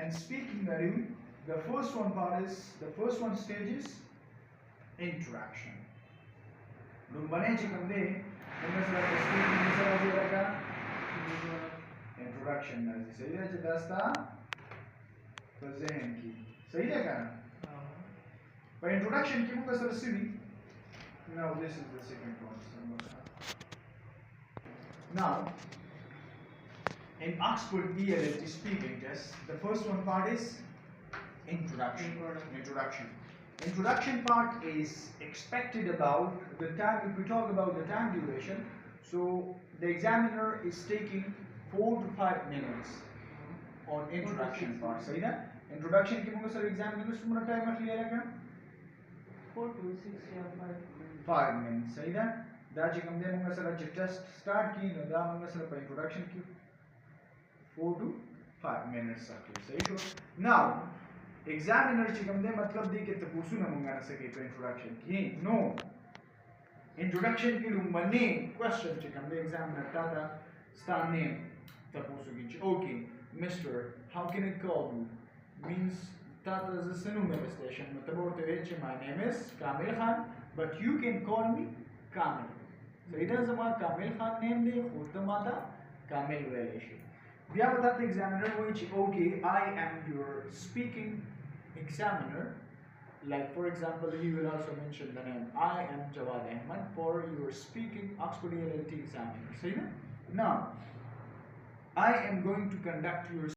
and speaking value, the first one stage is interaction. Introduction सही है दस्ता फजहन की सही है क्या पर introduction की मुझे sir Sidhi now this is the second one now in Oxford ELT speaking test the first one part is introduction part is expected about the time. If we talk about the time duration, so the examiner is taking 4 to 5 minutes on introduction part. सही ना? Introduction के मुझे sir examiner को कितना time रख लिया रहेगा? 4 to 6 या 5 5 minutes. सही ना? दाची कम दे मुझे सर आज test start की ना दा मुझे सर पर introduction की 4 to 5 minutes रख लिया. सही तो? Now examiner चिकम दे मतलब दी कि तपुसु ना मुंगा ना सके तो introduction की no introduction की रूम मने question चिकम दे examiner Tata star name tapusu की okay Mr. how can I call you means Tata is a synonym station मतलब और तो my name is Kamil Khan but you can call me Kamil so इधर जमा Kamil Khan name दे खुद तो माता Kamil वेलेशी दिया बताते examiner वो okay I am your speaking examiner, like for example he will also mention the name I am Jawad Ahmad for your speaking Oxford ELT examiner. See now I am going to conduct your